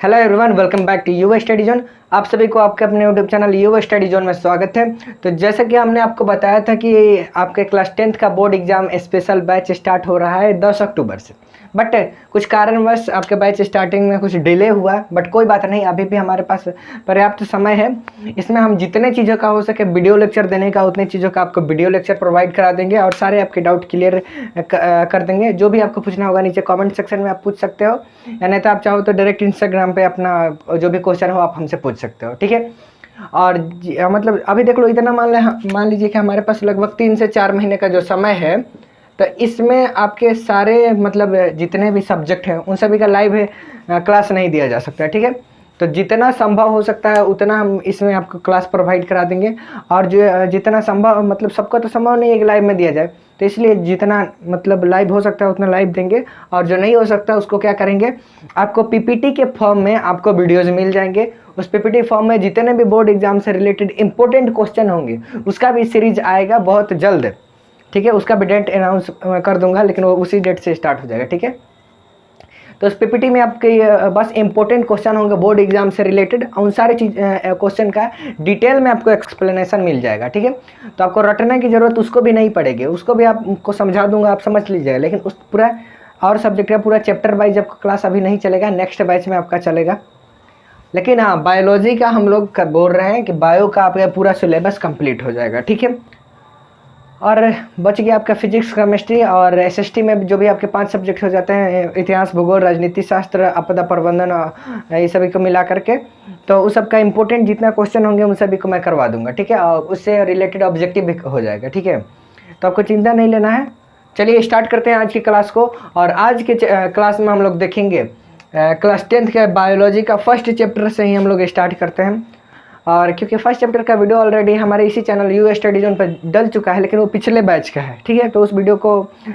Hello everyone, welcome back to Yuva study zone. आप सभी को आपके अपने YouTube channel Yuva study zone में स्वागत है। तो जैसा कि हमने आपको बताया था कि आपके क्लास 10th का board exam special batch start हो रहा है 10 अक्टूबर से, बट कुछ कारणवश आपके बैच स्टार्टिंग में कुछ डिले हुआ, बट कोई बात नहीं, अभी भी हमारे पास पर्याप्त समय है। इसमें हम जितने चीज़ों का हो सके वीडियो लेक्चर देने का, उतनी चीज़ों का आपको वीडियो लेक्चर प्रोवाइड करा देंगे और सारे आपके डाउट क्लियर कर देंगे। जो भी आपको पूछना होगा नीचे कमेंट सेक्शन में आप पूछ सकते हो, या नहीं तो आप चाहो तो डायरेक्ट इंस्टाग्राम पे अपना जो भी क्वेश्चन हो आप हमसे पूछ सकते हो, ठीक है। और मतलब अभी देख लो, इतना मान लीजिए कि हमारे पास लगभग 3 से 4 महीने का जो समय है, तो इसमें आपके सारे मतलब जितने भी सब्जेक्ट हैं उन सभी का लाइव क्लास नहीं दिया जा सकता है, ठीक है। तो जितना संभव हो सकता है उतना हम इसमें आपको क्लास प्रोवाइड करा देंगे, और जो जितना संभव, मतलब सबका तो संभव नहीं है कि लाइव में दिया जाए, तो इसलिए जितना मतलब लाइव हो सकता है उतना लाइव देंगे, और जो नहीं हो सकता उसको क्या करेंगे, आपको पीपीटी के फॉर्म में आपको वीडियोज़ मिल जाएंगे। उस पीपीटी फॉर्म में जितने भी बोर्ड एग्जाम से रिलेटेड इंपॉर्टेंट क्वेश्चन होंगे उसका भी सीरीज आएगा बहुत जल्द, ठीक है। उसका भी डेट अनाउंस कर दूंगा, लेकिन वो उसी डेट से स्टार्ट हो जाएगा, ठीक है। तो उस पीपीटी में आपके बस इंपॉर्टेंट क्वेश्चन होंगे बोर्ड एग्जाम से रिलेटेड, उन सारे क्वेश्चन का डिटेल में आपको एक्सप्लेनेशन मिल जाएगा, ठीक है। तो आपको रटने की ज़रूरत उसको भी नहीं पड़ेगी, उसको भी आपको समझा दूंगा, आप समझ लीजिएगा। लेकिन उस पूरा और सब्जेक्ट का पूरा चैप्टर वाइज आपका क्लास अभी नहीं चलेगा, नेक्स्ट बैच में आपका चलेगा। लेकिन हाँ, बायोलॉजी का हम लोग बोल रहे हैं कि बायो का आपका पूरा सिलेबस कंप्लीट हो जाएगा, ठीक है। और बच गया आपका फिजिक्स, केमिस्ट्री और एसएसटी में जो भी आपके 5 सब्जेक्ट हो जाते हैं, इतिहास, भूगोल, राजनीति शास्त्र, आपदा प्रबंधन, ये सभी को मिला करके, तो उस सब का इंपॉर्टेंट जितना क्वेश्चन होंगे उन सभी को मैं करवा दूंगा, ठीक है। और उससे रिलेटेड ऑब्जेक्टिव भी हो जाएगा, ठीक है। तो आपको चिंता नहीं लेना है। चलिए स्टार्ट करते हैं आज की क्लास को। और आज के क्लास में हम लोग देखेंगे क्लास 10th के बायोलॉजी का फर्स्ट चैप्टर से ही हम लोग स्टार्ट करते हैं। और क्योंकि फर्स्ट चैप्टर का वीडियो ऑलरेडी हमारे इसी चैनल यू स्टडी जोन पर डल चुका है, लेकिन वो पिछले बैच का है, ठीक है। तो उस वीडियो को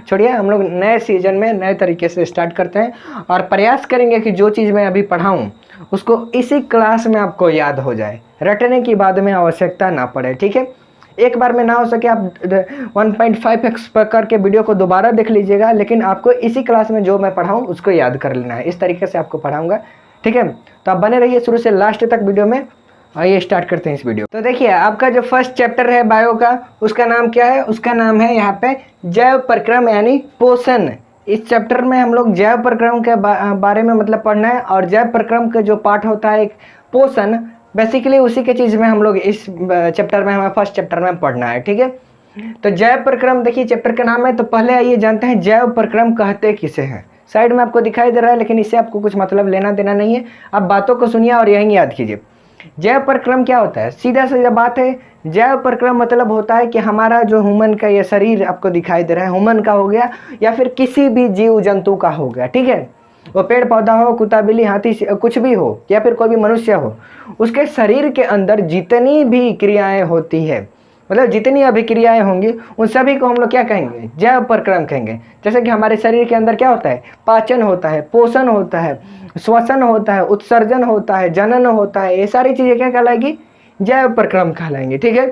छोड़िए, हम लोग नए सीजन में नए तरीके से स्टार्ट करते हैं और प्रयास करेंगे कि जो चीज़ मैं अभी पढ़ाऊँ उसको इसी क्लास में आपको याद हो जाए, रटने की बाद में आवश्यकता ना पड़े, ठीक है। एक बार में ना हो सके आप 1.5x करके वीडियो को दोबारा देख लीजिएगा, लेकिन आपको इसी क्लास में जो मैं पढ़ाऊँ उसको याद कर लेना है। इस तरीके से आपको पढ़ाऊँगा, ठीक है। तो आप बने रहिए शुरू से लास्ट तक वीडियो में। आइए स्टार्ट करते हैं इस वीडियो। तो देखिए, आपका जो फर्स्ट चैप्टर है बायो का, उसका नाम क्या है? उसका नाम है यहाँ पे जैव प्रक्रम यानी पोषण। इस चैप्टर में हम लोग जैव प्रक्रम के बारे में मतलब पढ़ना है, और जैव प्रक्रम का जो पार्ट होता है एक पोषण, बेसिकली उसी के चीज़ में हम लोग इस चैप्टर में, हमें फर्स्ट चैप्टर में पढ़ना है, ठीक है। तो जैव प्रक्रम, देखिए चैप्टर का नाम है, तो पहले आइए जानते हैं जैव प्रक्रम कहते किसे हैं। साइड में आपको दिखाई दे रहा है, लेकिन इससे आपको कुछ मतलब लेना देना नहीं है। आप बातों को सुनिए और यही याद कीजिए। जैव प्रक्रम क्या होता है? सीधा सीधा बात है, जैव प्रक्रम मतलब होता है कि हमारा जो ह्यूमन का ये शरीर आपको दिखाई दे रहा है, ह्यूमन का हो गया या फिर किसी भी जीव जंतु का हो गया, ठीक है। वो पेड़ पौधा हो, कुत्ता बिल्ली हाथी कुछ भी हो, या फिर कोई भी मनुष्य हो, उसके शरीर के अंदर जितनी भी क्रियाएं होती है, मतलब जितनी अभिक्रियाएं होंगी, उन सभी को हम लोग क्या कहेंगे? जैव प्रक्रम कहेंगे। जैसे कि हमारे शरीर के अंदर क्या होता है? पाचन होता है, पोषण होता है, श्वसन होता है, उत्सर्जन होता है, जनन होता है, ये सारी चीजें क्या कहलाएगी? जैव प्रक्रम कहलाएंगे, ठीक है।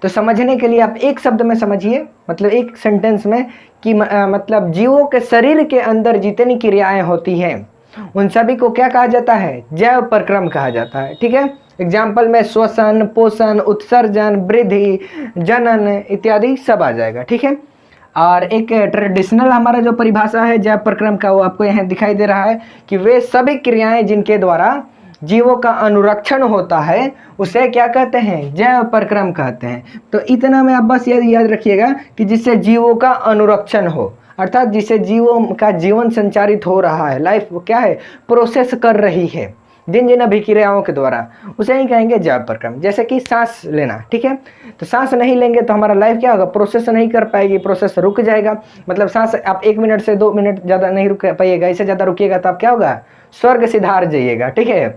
तो समझने के लिए आप एक शब्द में समझिए, मतलब एक सेंटेंस में, कि मतलब जीवों के शरीर के अंदर जितनी क्रियाएं होती हैं उन सभी को क्या कहा जाता है? जैव प्रक्रम कहा जाता है, ठीक है। एग्जाम्पल में श्वसन, पोषण, उत्सर्जन, वृद्धि, जनन इत्यादि सब आ जाएगा, ठीक है। और एक ट्रेडिशनल हमारा जो परिभाषा है जैव प्रक्रम का, वो आपको यहाँ दिखाई दे रहा है कि वे सभी क्रियाएं जिनके द्वारा जीवों का अनुरक्षण होता है उसे क्या कहते हैं? जैव प्रक्रम कहते हैं। तो इतना में आप बस याद रखिएगा कि जिससे जीवों का अनुरक्षण हो, अर्थात जिससे जीवों का जीवन संचारित हो रहा है, लाइफ क्या है, प्रोसेस कर रही है जिन जिन अभिक्रियाओं के द्वारा, उसे ही कहेंगे जैव प्रक्रम। जैसे कि सांस लेना, ठीक है। तो सांस नहीं लेंगे तो हमारा लाइफ क्या होगा? प्रोसेस नहीं कर पाएगी, प्रोसेस रुक जाएगा। मतलब सांस आप 1 मिनट से 2 मिनट ज़्यादा नहीं रुक पाइएगा, इससे ज़्यादा रुकिएगा तो आप क्या होगा? स्वर्ग सिधार जाइएगा, ठीक है।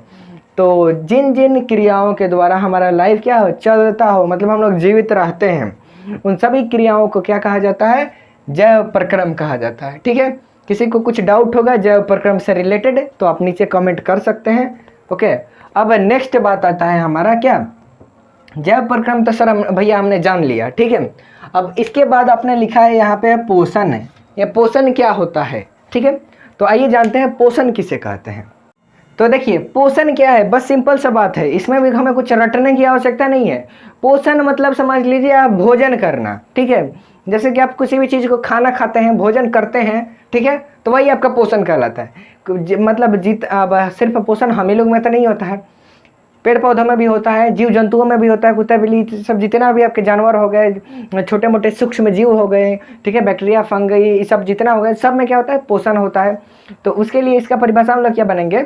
तो जिन जिन क्रियाओं के द्वारा हमारा लाइफ क्या हो? चलता हो, मतलब हम लोग जीवित रहते हैं, उन सभी क्रियाओं को क्या कहा जाता है? जैव प्रक्रम कहा जाता है, ठीक है। किसी को कुछ डाउट होगा जैव प्रक्रम से रिलेटेड तो आप नीचे कमेंट कर सकते हैं, ओके। अब नेक्स्ट बात आता है हमारा क्या? जैव प्रक्रम तो सर भैया हमने जान लिया, ठीक है। अब इसके बाद आपने लिखा है यहाँ पे पोषण है। ये पोषण क्या होता है, ठीक है। तो आइए जानते हैं पोषण किसे कहते हैं। तो देखिए पोषण क्या है, बस सिंपल सा बात है, इसमें भी हमें कुछ रटने की आवश्यकता नहीं है। पोषण मतलब समझ लीजिए आप भोजन करना, ठीक है। जैसे कि आप किसी भी चीज़ को खाना खाते हैं, भोजन करते हैं, ठीक है, तो वही आपका पोषण कहलाता है। मतलब अब सिर्फ पोषण हम ही लोग में तो नहीं होता है, पेड़ पौधों में भी होता है, जीव जंतुओं में भी होता है, कुत्ता बिल्ली सब जितना भी आपके जानवर हो गए, छोटे मोटे सूक्ष्म जीव हो गए, ठीक है, बैक्टीरिया फंगई ये सब जितना हो गए, सब में क्या होता है, पोषण होता है। तो उसके लिए इसका परिभाषा हम लोग क्या बनेंगे,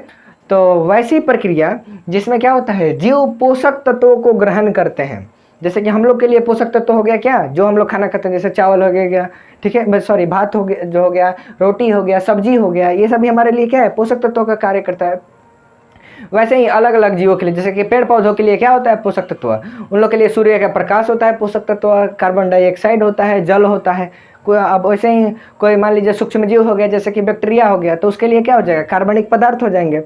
तो वैसी प्रक्रिया जिसमें क्या होता है, जीव पोषक तत्वों को ग्रहण करते हैं। जैसे कि हम लोग के लिए पोषक तत्व हो गया क्या, जो हम लोग खाना खाते हैं, जैसे चावल हो गया, ठीक है, सॉरी भात हो गया, जो हो गया, रोटी हो गया, सब्जी हो गया, ये सभी हमारे लिए क्या है, पोषक तत्वों का कार्य करता है। वैसे ही अलग अलग जीवों के लिए, जैसे कि पेड़ पौधों के लिए क्या होता है, पोषक तत्व, उन लोग के लिए सूर्य का प्रकाश होता है पोषक तत्व, कार्बन डाइऑक्साइड होता है, जल होता है। अब वैसे ही कोई मान लीजिए सूक्ष्म जीव हो गया, जैसे कि बैक्टीरिया हो गया, तो उसके लिए क्या हो जाएगा, कार्बनिक पदार्थ हो जाएंगे।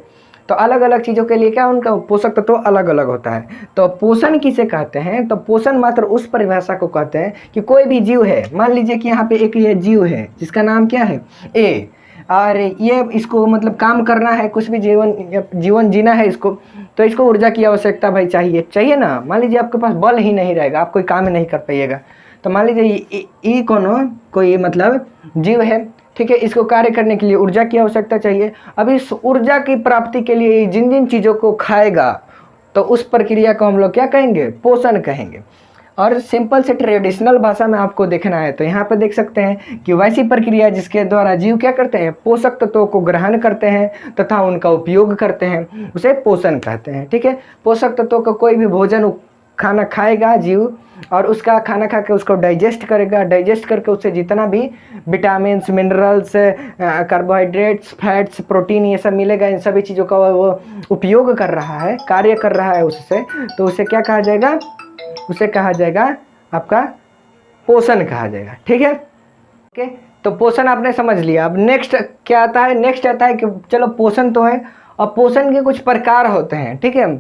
तो अलग अलग चीज़ों के लिए क्या उनका पोषक तत्व अलग अलग होता है। तो पोषण किसे कहते हैं, तो पोषण मात्र उस परिभाषा को कहते हैं कि कोई भी जीव है, मान लीजिए कि यहाँ पे एक ये जीव है जिसका नाम क्या है ए, और ये इसको मतलब काम करना है, कुछ भी जीवन जीना है इसको, तो इसको ऊर्जा की आवश्यकता भाई चाहिए ना। मान लीजिए आपके पास बल ही नहीं रहेगा, आप कोई काम ही नहीं कर पाइएगा, तो मान लीजिए ये कोई मतलब जीव है, ठीक है, इसको कार्य करने के लिए ऊर्जा की आवश्यकता चाहिए। अब इस ऊर्जा की प्राप्ति के लिए जिन जिन चीज़ों को खाएगा, तो उस प्रक्रिया को हम लोग क्या कहेंगे, पोषण कहेंगे। और सिंपल से ट्रेडिशनल भाषा में आपको देखना है तो यहाँ पे देख सकते हैं कि वैसी प्रक्रिया जिसके द्वारा जीव क्या करते हैं, पोषक तत्वों को ग्रहण करते हैं तथा उनका उपयोग करते हैं, उसे पोषण कहते हैं, ठीक है। पोषक तत्वों का कोई भी भोजन खाना खाएगा जीव, और उसका खाना खा के उसको डाइजेस्ट करेगा, डाइजेस्ट करके उससे जितना भी vitamin minerals, carbohydrates, fats, protein ये सब मिलेगा, इन सभी चीज़ों का वो उपयोग कर रहा है, कार्य कर रहा है उससे, तो उसे क्या कहा जाएगा, उसे कहा जाएगा आपका पोषण कहा जाएगा, ठीक है। ओके, तो पोषण आपने समझ लिया। अब नेक्स्ट क्या आता है, नेक्स्ट आता है कि चलो पोषण तो है, और पोषण के कुछ प्रकार होते हैं, ठीक है।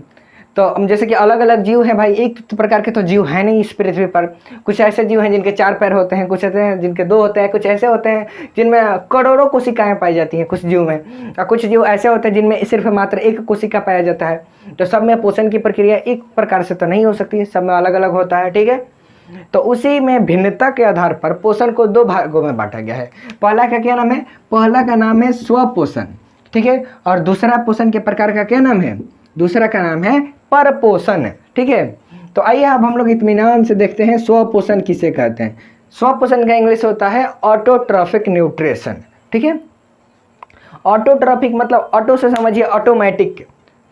तो जैसे कि अलग अलग जीव हैं भाई, एक प्रकार के तो जीव है नहीं इस पृथ्वी पर, कुछ ऐसे जीव हैं जिनके 4 पैर होते हैं, कुछ ऐसे हैं जिनके 2 होते हैं, कुछ ऐसे होते हैं जिनमें करोड़ों कोशिकाएं पाई जाती हैं कुछ जीव में, और कुछ जीव ऐसे होते हैं जिनमें सिर्फ मात्र एक कोशिका पाया जाता है। तो सब में पोषण की प्रक्रिया एक प्रकार से तो नहीं हो सकती, सब में अलग अलग होता है, ठीक है। तो उसी में भिन्नता के आधार पर पोषण को 2 भागों में बांटा गया है। पहला का क्या नाम है, पहला का नाम है स्वपोषण, ठीक है, और दूसरा पोषण के प्रकार का क्या नाम है, दूसरा का नाम है परपोषण, ठीक है। तो आइए अब हम लोग इत्मीनान से देखते हैं स्वपोषण किसे कहते हैं। स्वपोषण का इंग्लिश होता है ऑटोट्रॉफिक न्यूट्रिशन, ठीक है। ऑटोट्रॉफिक मतलब ऑटो से समझिए ऑटोमेटिक,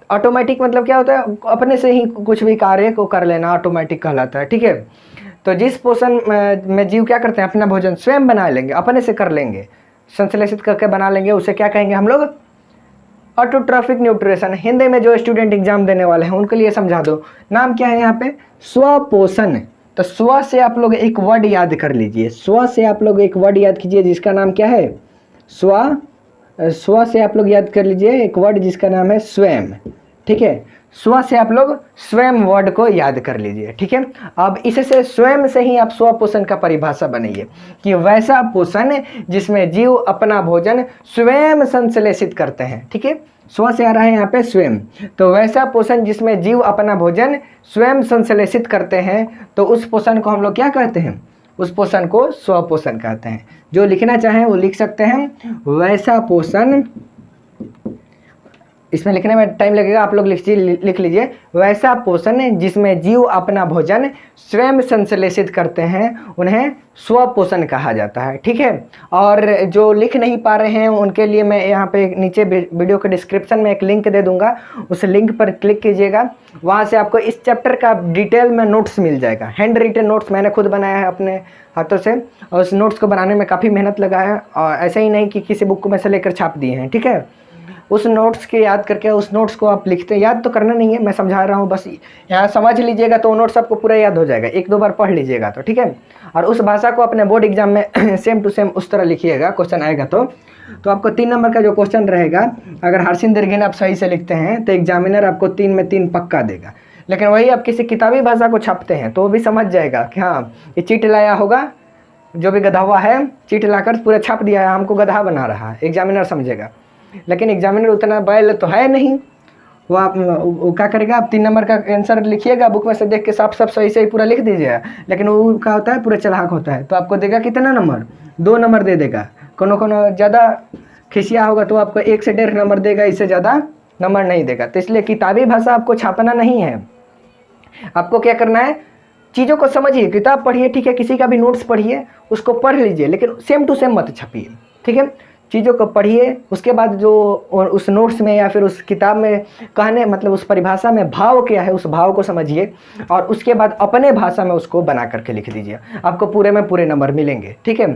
ऑटोमेटिक मतलब क्या होता है, अपने से ही कुछ भी कार्य को कर लेना ऑटोमेटिक कहलाता है, ठीक है। तो जिस पोषण में जीव क्या करते हैं, अपना भोजन स्वयं बना लेंगे, अपने से कर लेंगे, संश्लेषित करके बना लेंगे, उसे क्या कहेंगे हम लोग, ऑटोट्रॉफिक न्यूट्रिशन। हिंदी में जो स्टूडेंट एग्जाम देने वाले हैं उनके लिए समझा दो, नाम क्या है यहाँ पे, स्वपोषण। तो स्व से आप लोग एक वर्ड याद कर लीजिए, स्व से आप लोग एक वर्ड याद कीजिए जिसका नाम क्या है, स्व से आप लोग याद कर लीजिए एक वर्ड जिसका नाम है स्वयं, ठीक है। स्व से आप लोग स्वयं वर्ड को याद कर लीजिए, ठीक है। अब इससे स्वयं से ही आप स्वपोषण का परिभाषा बनाइए कि वैसा पोषण जिसमें जीव अपना भोजन स्वयं संश्लेषित करते हैं, ठीक है। स्व से आ रहा है यहाँ पे स्वयं, तो वैसा पोषण जिसमें जीव अपना भोजन स्वयं संश्लेषित करते हैं, तो उस पोषण को हम लोग क्या कहते हैं, उस पोषण को स्वपोषण कहते हैं। जो लिखना चाहें वो लिख सकते हैं, वैसा पोषण, इसमें लिखने में टाइम लगेगा, आप लोग लिख लीजिए, वैसा पोषण जिसमें जीव अपना भोजन स्वयं संश्लेषित करते हैं उन्हें स्वपोषण कहा जाता है, ठीक है। और जो लिख नहीं पा रहे हैं उनके लिए मैं यहाँ पे नीचे वीडियो के डिस्क्रिप्शन में एक लिंक दे दूंगा, उस लिंक पर क्लिक कीजिएगा, वहाँ से आपको इस चैप्टर का डिटेल में नोट्स मिल जाएगा, हैंड रिटन नोट्स मैंने खुद बनाया है अपने हाथों से, और उस नोट्स को बनाने में काफ़ी मेहनत लगा है, और ऐसे ही नहीं कि किसी बुक में से लेकर छाप दिए हैं, ठीक है। उस नोट्स के याद करके उस नोट्स को आप लिखते हैं, याद तो करना नहीं है, मैं समझा रहा हूँ, बस यहाँ समझ लीजिएगा तो नोट्स आपको पूरा याद हो जाएगा, 1-2 बार पढ़ लीजिएगा तो, ठीक है। और उस भाषा को अपने बोर्ड एग्जाम में सेम टू सेम उस तरह लिखिएगा, क्वेश्चन आएगा तो आपको 3 नंबर का जो क्वेश्चन रहेगा, अगर हर्षिन दीर्घिन आप सही से लिखते हैं तो एग्जामिनर आपको 3 में 3 पक्का देगा। लेकिन वही आप किसी किताबी भाषा को छापते हैं तो वो भी समझ जाएगा कि हाँ ये चीट लाया होगा, जो भी गधा हुआ है चीट लाकर पूरा छाप दिया है, हमको गधा बना रहा है, एग्जामिनर समझेगा। लेकिन एग्जामिनर उतना बैल तो है नहीं, वो क्या करेगा, आप 3 नंबर का आंसर लिखिएगा, बुक में से देख के साफ साफ सही सही पूरा लिख दीजिएगा, लेकिन वो क्या होता है, पूरा चालाक होता है, तो आपको देगा कितना नंबर, 2 नंबर दे देगा। कोनो ज़्यादा खिसिया होगा तो आपको 1 से 1.5 नंबर देगा, इससे ज़्यादा नंबर नहीं देगा। तो इसलिए किताबी भाषा आपको छापना नहीं है, आपको क्या करना है, चीज़ों को समझिए, किताब पढ़िए, ठीक है, किसी का भी नोट्स पढ़िए, उसको पढ़ लीजिए, लेकिन सेम टू सेम मत छापिए, ठीक है। चीज़ों को पढ़िए, उसके बाद जो उस नोट्स में या फिर उस किताब में कहने मतलब उस परिभाषा में भाव क्या है, उस भाव को समझिए, और उसके बाद अपने भाषा में उसको बना करके लिख दीजिए, आपको पूरे में पूरे नंबर मिलेंगे, ठीक है।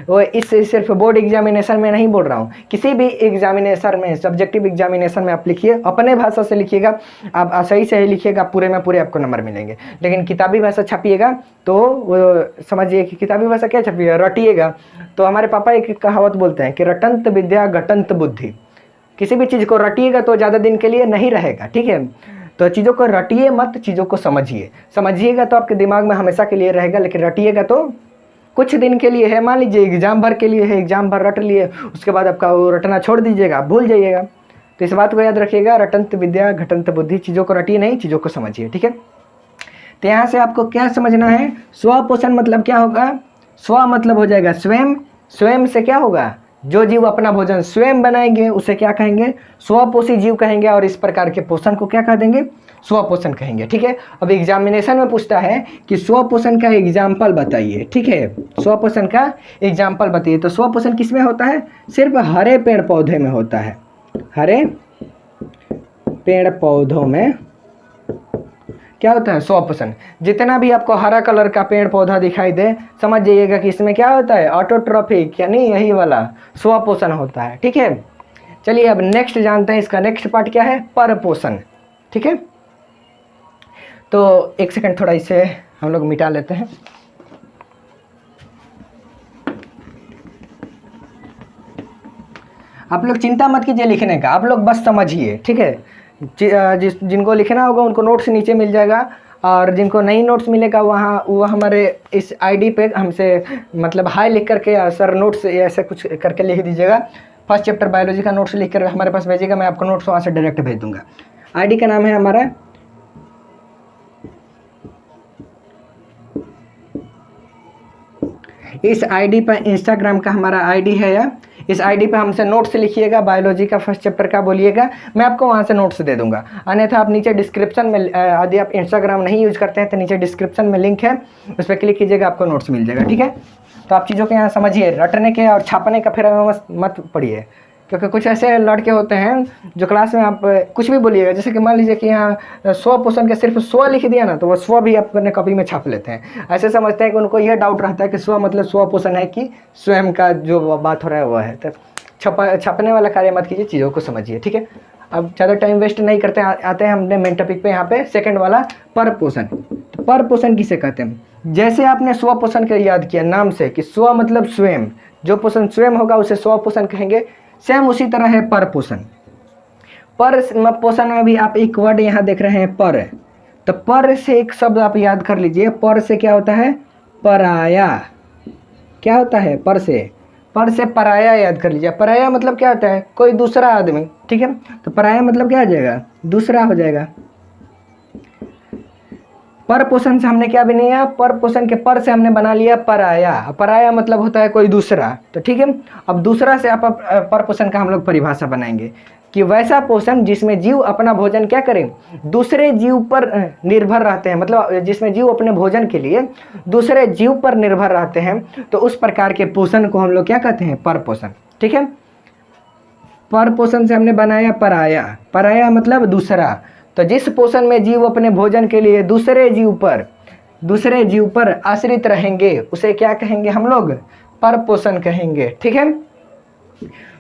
वो इससे सिर्फ बोर्ड एग्जामिनेशन में नहीं बोल रहा हूँ, किसी भी एग्जामिनेशन में, सब्जेक्टिव एग्जामिनेशन में आप लिखिए, अपने भाषा से लिखिएगा, आप सही से ही लिखिएगा, पूरे में पूरे आपको नंबर मिलेंगे। लेकिन किताबी भाषा छापिएगा तो वो समझिए कि किताबी भाषा क्या छापिएगा, रटिएगा। तो हमारे पापा एक कहावत बोलते हैं कि रटंत विद्या घटंत बुद्धि, किसी भी चीज़ को रटिएगा तो ज़्यादा दिन के लिए नहीं रहेगा, ठीक है। तो चीज़ों को रटिए मत, चीज़ों को समझिए, समझिएगा तो आपके दिमाग में हमेशा के लिए रहेगा, लेकिन रटिएगा तो कुछ दिन के लिए है, मान लीजिए एग्जाम भर के लिए है, एग्जाम भर रट लिए, उसके बाद आपका वो रटना छोड़ दीजिएगा, आप भूल जाइएगा। तो इस बात को याद रखिएगा, रटंत विद्या घटंत बुद्धि, चीज़ों को रटिए नहीं, चीज़ों को समझिए, ठीक है। तो यहाँ से आपको क्या समझना है, स्वपोषण मतलब क्या होगा, स्व मतलब हो जाएगा स्वयं, स्वयं से क्या होगा, जो जीव अपना भोजन स्वयं बनाएंगे उसे क्या कहेंगे, स्वपोषी जीव कहेंगे, और इस प्रकार के पोषण को क्या कह देंगे, स्वपोषण कहेंगे, ठीक है। अब एग्जामिनेशन में पूछता है कि स्वपोषण का एग्जाम्पल बताइए, ठीक है, स्वपोषण का एग्जाम्पल बताइए। तो स्वपोषण किसमें होता है, सिर्फ हरे पेड़ पौधे में होता है, हरे पेड़ पौधों में क्या होता है, स्वपोषण। जितना भी आपको हरा कलर का पेड़ पौधा दिखाई दे, समझ जाइएगा कि इसमें क्या होता है, ऑटोट्रॉफिक, यानी यही वाला स्वपोषण होता है, ठीक है। चलिए अब नेक्स्ट जानते हैं, इसका नेक्स्ट पार्ट क्या है, परपोषण, ठीक है। तो 1 सेकंड थोड़ा इसे हम लोग मिटा लेते हैं। आप लोग चिंता मत कीजिए लिखने का, आप लोग बस समझिए, ठीक है। जिनको लिखना होगा उनको नोट्स नीचे मिल जाएगा, और जिनको नहीं नोट्स मिलेगा वो हमारे इस आईडी पे हमसे मतलब हाई लिख करके सर नोट्स ऐसे कुछ करके लिख दीजिएगा, फर्स्ट चैप्टर बायोलॉजी का नोट्स लिख कर हमारे पास भेजिएगा, मैं आपको नोट्स वहाँ से डायरेक्ट भेज दूंगा। आईडी का नाम है हमारा इस आईडी पर, इंस्टाग्राम का हमारा आईडी है या इस आईडी पे हमसे नोट्स लिखिएगा, बायोलॉजी का फर्स्ट चैप्टर का बोलिएगा, मैं आपको वहाँ से नोट्स दे दूंगा। अन्यथा आप नीचे डिस्क्रिप्शन में, यदि आप इंस्टाग्राम नहीं यूज करते हैं तो नीचे डिस्क्रिप्शन में लिंक है, उस पर क्लिक कीजिएगा, आपको नोट्स मिल जाएगा, ठीक है। तो आप चीज़ों के यहाँ समझिए, रटने के और छापने का फिर मत पढ़िए, क्योंकि कुछ ऐसे लड़के होते हैं जो क्लास में आप कुछ भी बोलिएगा, जैसे कि मान लीजिए कि यहाँ स्वपोषण के सिर्फ स्व लिख दिया ना, तो वो स्व भी अपने कॉपी में छाप लेते हैं। ऐसे समझते हैं कि उनको यह डाउट रहता है कि स्व मतलब स्वपोषण है कि स्वयं का जो बात हो रहा है वो है। तो छपने वाला कार्य मत कीजिए, चीज़ों को समझिए, ठीक है। अब ज़्यादा टाइम वेस्ट नहीं करते, आते हैं हमने मेन टॉपिक पे, यहाँ पे सेकंड वाला परपोषण। तो परपोषण किसे कहते हैं, जैसे आपने स्वपोषण का याद किया नाम से कि स्व मतलब स्वयं, जो पोषण स्वयं होगा उसे स्वपोषण कहेंगे, सेम उसी तरह है परपोषण। पर पोषण में भी आप एक वर्ड यहाँ देख रहे हैं पर, तो पर से एक शब्द आप याद कर लीजिए, पर से क्या होता है, पराया। क्या होता है, पर से पराया याद कर लीजिए। पराया मतलब क्या होता है, कोई दूसरा आदमी, ठीक है। तो पराया मतलब क्या आ जाएगा, दूसरा हो जाएगा। पर पोषण से हमने क्या बनाया, पर पोषण के पर से हमने बना लिया पराया। पराया मतलब होता है कोई दूसरा, तो ठीक है। अब दूसरा से आप पर पोषण का हम लोग परिभाषा बनाएंगे कि वैसा पोषण जिसमें जीव अपना भोजन क्या करें, दूसरे जीव पर निर्भर रहते हैं, मतलब जिसमें जीव अपने भोजन के लिए दूसरे जीव पर निर्भर रहते हैं, तो उस प्रकार के पोषण को हम लोग क्या कहते हैं, पर पोषण, ठीक है। पर पोषण से हमने बनाया पराया, पराया मतलब दूसरा। तो जिस पोषण में जीव अपने भोजन के लिए दूसरे जीव पर आश्रित रहेंगे उसे क्या कहेंगे हम लोग, पर पोषण कहेंगे, ठीक है।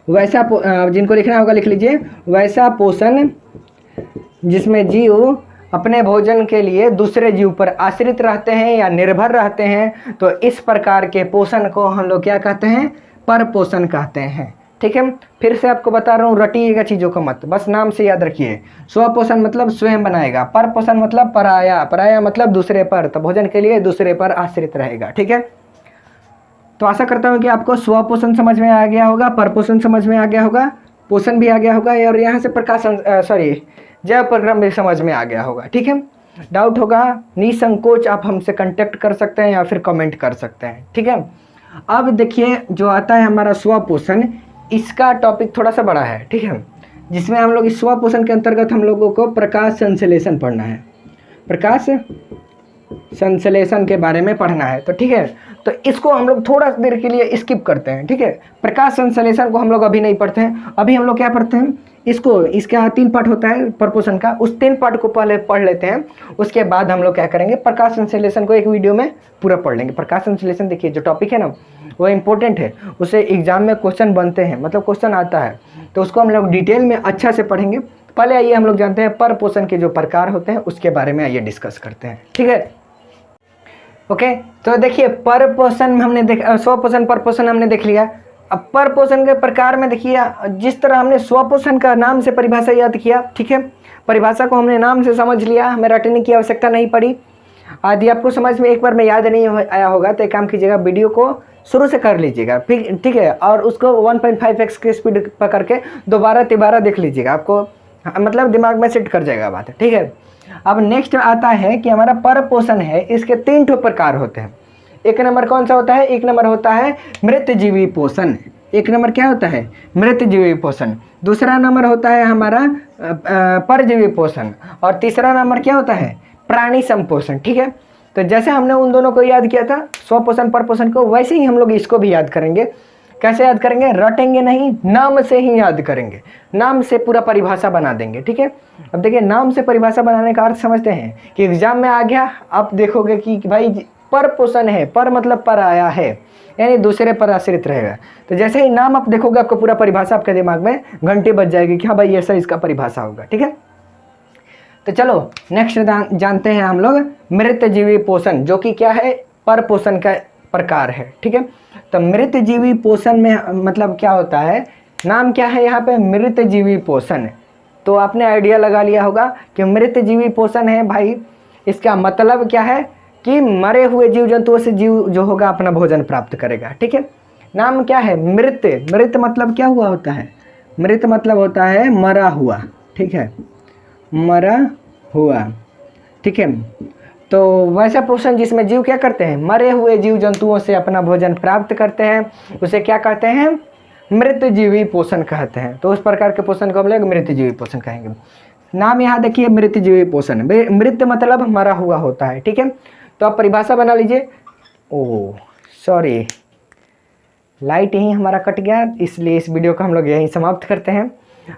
वैसा जिनको लिखना होगा लिख लीजिए, वैसा पोषण जिसमें जीव अपने भोजन के लिए दूसरे जीव पर आश्रित रहते हैं या निर्भर रहते हैं, तो इस प्रकार के पोषण को हम लोग क्या कहते हैं, पर पोषण कहते हैं, ठीक है। फिर से आपको बता रहा हूँ, रटिएगा चीज़ों को मत, बस नाम से याद रखिए। स्वपोषण मतलब स्वयं बनाएगा, पर पोषण मतलब पराया, पराया मतलब दूसरे पर, तो भोजन के लिए दूसरे पर आश्रित रहेगा, ठीक है। तो आशा करता हूँ कि आपको स्वपोषण समझ में आ गया होगा, परपोषण समझ में आ गया होगा। पोषण भी आ गया होगा और यहाँ से प्रकाश जैव प्रक्रम भी समझ में आ गया होगा। ठीक है, डाउट होगा निसंकोच आप हमसे कांटेक्ट कर सकते हैं या फिर कमेंट कर सकते हैं। ठीक है, अब देखिए जो आता है हमारा स्वपोषण, इसका टॉपिक थोड़ा सा बड़ा है। ठीक है, जिसमें हम लोग इस स्वपोषण के अंतर्गत हम लोगों को प्रकाश संश्लेषण पढ़ना है, प्रकाश संश्लेषण के बारे में पढ़ना है। तो ठीक है, तो इसको हम लोग थोड़ा देर के लिए स्किप करते हैं। ठीक है, प्रकाश संश्लेषण को हम लोग अभी नहीं पढ़ते हैं, अभी हम लोग क्या पढ़ते हैं इसको, इसका 3 पार्ट होता है प्रपोषण का, उस 3 पार्ट को पहले पढ़ लेते हैं, उसके बाद हम लोग क्या करेंगे प्रकाश संश्लेषण को एक वीडियो में पूरा पढ़ लेंगे। प्रकाश संश्लेषण देखिए जो टॉपिक है ना वो इम्पोर्टेंट है, उसे एग्जाम में क्वेश्चन बनते हैं, मतलब क्वेश्चन आता है, तो उसको हम लोग डिटेल में अच्छा से पढ़ेंगे। पहले आइए हम लोग जानते हैं परपोषण के जो प्रकार होते हैं उसके बारे में आइए डिस्कस करते हैं। ठीक है, ओके, तो देखिए परपोषण में हमने स्वपोषण परपोषण हमने देख लिया। अब परपोषण के प्रकार में देखिए, जिस तरह हमने स्वपोषण का नाम से परिभाषा याद किया, ठीक है, परिभाषा को हमने नाम से समझ लिया, हमें रटने की आवश्यकता नहीं पड़ी। यदि आपको समझ में एक बार में याद नहीं आया होगा तो एक काम कीजिएगा, वीडियो को शुरू से कर लीजिएगा, ठीक है, और उसको 1.5x की स्पीड पकड़ के दोबारा तिबारा देख लीजिएगा, आपको मतलब दिमाग में सेट कर जाएगा बात। ठीक है, अब नेक्स्ट आता है कि हमारा परपोषण है, इसके 3 ठो प्रकार होते हैं। एक नंबर कौन सा होता है, एक नंबर होता है मृतजीवी पोषण, एक नंबर क्या होता है मृतजीवी पोषण, दूसरा नंबर होता है हमारा परजीवी पोषण, और तीसरा नंबर क्या होता है प्राणी संपोषण। ठीक है, तो जैसे हमने उन दोनों को याद किया था स्वपोषण परपोषण को, वैसे ही हम लोग इसको भी याद करेंगे। कैसे याद करेंगे, रटेंगे नहीं, नाम से ही याद करेंगे, नाम से पूरा परिभाषा बना देंगे। ठीक है, अब देखिए नाम से परिभाषा बनाने का अर्थ समझते हैं कि एग्जाम में आ गया, आप देखोगे कि भाई परपोषण है, पर मतलब पर आया है, यानी दूसरे पर आश्रित रहेगा। तो जैसे ही नाम आप देखोगे आपको पूरा परिभाषा आपके दिमाग में घंटे बज जाएगी कि हाँ भाई ऐसा इसका परिभाषा होगा। ठीक है, तो चलो नेक्स्ट जानते हैं हम लोग मृतजीवी पोषण, जो कि क्या है परपोषण का प्रकार है। ठीक है, तो मृतजीवी पोषण में मतलब क्या होता है, नाम क्या है यहाँ पे मृतजीवी पोषण, तो आपने आइडिया लगा लिया होगा कि मृतजीवी पोषण है भाई, इसका मतलब क्या है कि मरे हुए जीव जंतुओं से जीव जो होगा अपना भोजन प्राप्त करेगा। ठीक है, नाम क्या है मृत, मृत मतलब क्या हुआ होता है, मृत मतलब होता है मरा हुआ। ठीक है, मरा हुआ। ठीक है, तो वैसा पोषण जिसमें जीव क्या करते हैं, मरे हुए जीव जंतुओं से अपना भोजन प्राप्त करते हैं, उसे क्या कहते हैं मृतजीवी पोषण कहते हैं। तो उस प्रकार के पोषण को हम लोग मृतजीवी पोषण कहेंगे। नाम यहाँ देखिए मृतजीवी पोषण, मृत मतलब मरा हुआ होता है। ठीक है, तो आप परिभाषा बना लीजिए। ओह सॉरी, लाइट यहीं हमारा कट गया, इसलिए इस वीडियो को हम लोग यहीं समाप्त करते हैं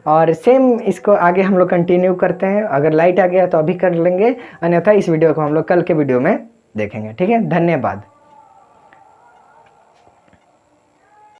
और सेम इसको आगे हम लोग कंटिन्यू करते हैं। अगर लाइट आ गया तो अभी कर लेंगे, अन्यथा इस वीडियो को हम लोग कल के वीडियो में देखेंगे। ठीक है, धन्यवाद।